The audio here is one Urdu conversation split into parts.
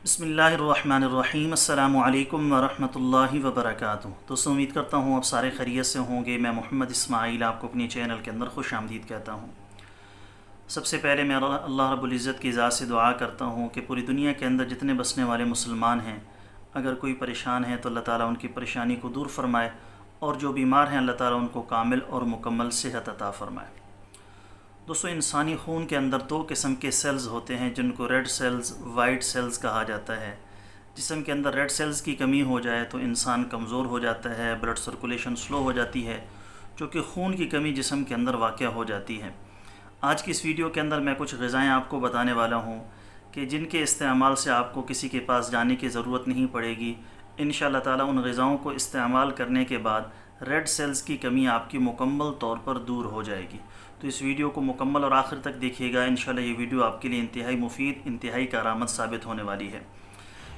بسم اللہ الرحمن الرحیم۔ السلام علیکم ورحمۃ اللہ وبرکاتہ۔ دوستوں، امید کرتا ہوں آپ سارے خیریت سے ہوں گے۔ میں محمد اسماعیل آپ کو اپنی چینل کے اندر خوش آمدید کہتا ہوں۔ سب سے پہلے میں اللہ رب العزت کی ذات سے دعا کرتا ہوں کہ پوری دنیا کے اندر جتنے بسنے والے مسلمان ہیں، اگر کوئی پریشان ہے تو اللہ تعالیٰ ان کی پریشانی کو دور فرمائے، اور جو بیمار ہیں اللہ تعالیٰ ان کو کامل اور مکمل صحت عطا فرمائے۔ دوستوں، انسانی خون کے اندر دو قسم کے سیلز ہوتے ہیں جن کو ریڈ سیلز، وائٹ سیلز کہا جاتا ہے۔ جسم کے اندر ریڈ سیلز کی کمی ہو جائے تو انسان کمزور ہو جاتا ہے، بلڈ سرکولیشن سلو ہو جاتی ہے، جو کہ خون کی کمی جسم کے اندر واقع ہو جاتی ہے۔ آج کی اس ویڈیو کے اندر میں کچھ غذائیں آپ کو بتانے والا ہوں کہ جن کے استعمال سے آپ کو کسی کے پاس جانے کی ضرورت نہیں پڑے گی۔ انشاءاللہ تعالیٰ ان غذاؤں کو استعمال کرنے کے بعد ریڈ سیلز کی کمی آپ کی مکمل طور پر دور ہو جائے گی۔ تو اس ویڈیو کو مکمل اور آخر تک دیکھیے گا۔ انشاءاللہ یہ ویڈیو آپ کے لیے انتہائی مفید، انتہائی کارآمد ثابت ہونے والی ہے۔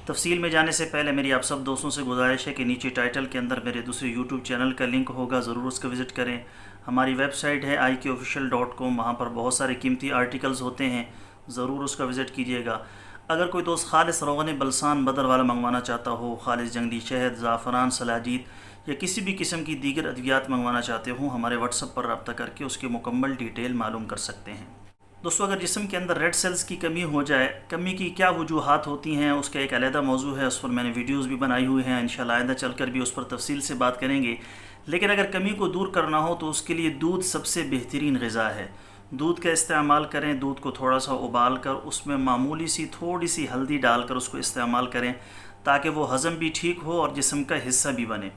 تفصیل میں جانے سے پہلے میری آپ سب دوستوں سے گزارش ہے کہ نیچے ٹائٹل کے اندر میرے دوسرے یوٹیوب چینل کا لنک ہوگا، ضرور اس کو وزٹ کریں۔ ہماری ویب سائٹ ہے ikofficial.com، وہاں پر بہت سارے قیمتی آرٹیکلز ہوتے ہیں، ضرور اس کا وزٹ کیجیے گا۔ اگر کوئی دوست خالص روغن بلسان بدر والا منگوانا چاہتا ہو، خالص جنگلی شہد، زعفران، سلاجید یا کسی بھی قسم کی دیگر ادویات منگوانا چاہتے ہوں، ہمارے واٹس ایپ پر رابطہ کر کے اس کی مکمل ڈیٹیل معلوم کر سکتے ہیں۔ دوستو، اگر جسم کے اندر ریڈ سیلز کی کمی ہو جائے، کمی کی کیا وجوہات ہوتی ہیں، اس کا ایک علیحدہ موضوع ہے، اس پر میں نے ویڈیوز بھی بنائی ہوئی ہیں، انشاءاللہ آئندہ چل کر بھی اس پر تفصیل سے بات کریں گے۔ لیکن اگر کمی کو دور کرنا ہو تو اس کے لیے دودھ سب سے بہترین غذا ہے۔ دودھ کا استعمال کریں، دودھ کو تھوڑا سا ابال کر اس میں معمولی سی تھوڑی سی ہلدی ڈال کر اس کو استعمال کریں، تاکہ وہ ہضم بھی ٹھیک ہو اور جسم کا حصہ بھی بنے۔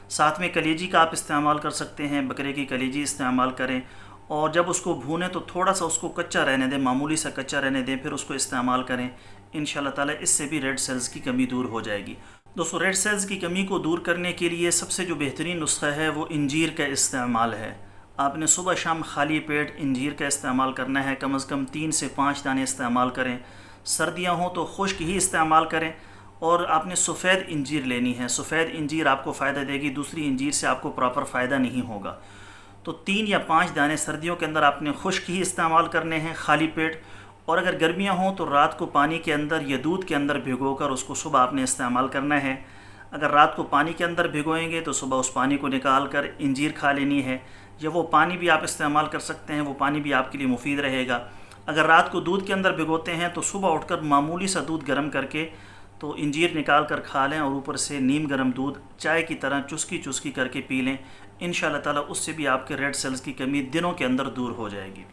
ساتھ میں کلیجی کا آپ استعمال کر سکتے ہیں، بکرے کی کلیجی استعمال کریں، اور جب اس کو بھونیں تو تھوڑا سا اس کو کچا رہنے دیں، معمولی سا کچا رہنے دیں، پھر اس کو استعمال کریں۔ انشاءاللہ تعالیٰ اس سے بھی ریڈ سیلز کی کمی دور ہو جائے گی۔ دوستو، ریڈ سیلز کی کمی کو دور کرنے کے لیے سب سے جو بہترین نسخہ ہے وہ انجیر کا استعمال ہے۔ آپ نے صبح شام خالی پیٹ انجیر کا استعمال کرنا ہے، کم از کم 3 سے 5 دانے استعمال کریں۔ سردیاں ہوں تو خشک ہی استعمال کریں، اور آپ نے سفید انجیر لینی ہے۔ سفید انجیر آپ کو فائدہ دے گی، دوسری انجیر سے آپ کو پراپر فائدہ نہیں ہوگا۔ تو 3 یا 5 دانے سردیوں کے اندر آپ نے خشک ہی استعمال کرنے ہیں خالی پیٹ، اور اگر گرمیاں ہوں تو رات کو پانی کے اندر یا دودھ کے اندر بھگو کر اس کو صبح آپ نے استعمال کرنا ہے۔ اگر رات کو پانی کے اندر بھگوئیں گے تو صبح اس پانی کو نکال کر انجیر کھا لینی ہے، یا وہ پانی بھی آپ استعمال کر سکتے ہیں، وہ پانی بھی آپ کے لیے مفید رہے گا۔ اگر رات کو دودھ کے اندر بھگوتے ہیں تو صبح اٹھ کر معمولی سا دودھ گرم کر کے تو انجیر نکال کر کھا لیں، اور اوپر سے نیم گرم دودھ چائے کی طرح چسکی چسکی کر کے پی لیں۔ انشاءاللہ تعالیٰ اس سے بھی آپ کے ریڈ سیلز کی کمی دنوں کے اندر دور ہو جائے گی۔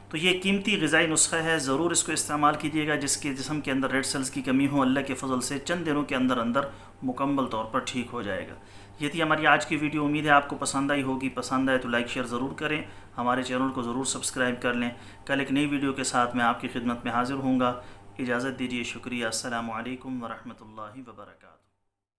تو یہ قیمتی غذائی نسخہ ہے، ضرور اس کو استعمال کیجیے گا۔ جس کے جسم کے اندر ریڈ سیلز کی کمی ہو، اللہ کے فضل سے چند دنوں کے اندر اندر مکمل طور پر ٹھیک ہو جائے گا۔ یہ تھی ہماری آج کی ویڈیو، امید ہے آپ کو پسند آئی ہوگی۔ پسند آئے تو لائک شیئر ضرور کریں، ہمارے چینل کو ضرور سبسکرائب کر لیں۔ کل ایک نئی ویڈیو کے ساتھ میں آپ کی خدمت میں حاضر ہوں گا۔ اجازت دیجیے، شکریہ۔ السلام علیکم ورحمۃ اللہ وبرکاتہ۔